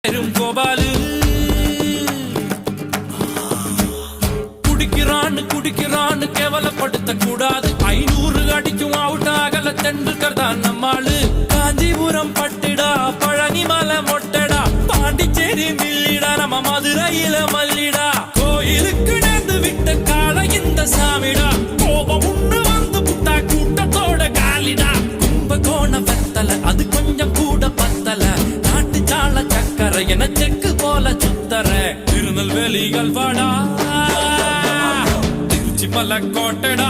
கோபாலு குடிக்கிறான்னு கேவலப்படுத்த கூடாது. 500 அடிக்கும் அவுட் ஆகல தெண்டுல்கர் தான் நம்மாளு. காஞ்சிபுரம் பட்டுடா, பழனி மலை மொட்டடா, பாண்டிச்சேரி மில்லிடா, நம்ம மதுரையில மல்லிடா. கோயிலுக்கு நேர்ந்து விட்ட கால இந்த சாமிடா, கோபம் உண்டு வந்து புட்டா கூட்டத்தோட காலிடா. கும்பகோண வெத்தல அது கொஞ்சம் கூட பத்தல, நாட்டு சால சக்கரை என செக்கு போல சுத்தர. திருநெல்வேலிகள் வாடா, திருச்சி மலை கோட்டடா,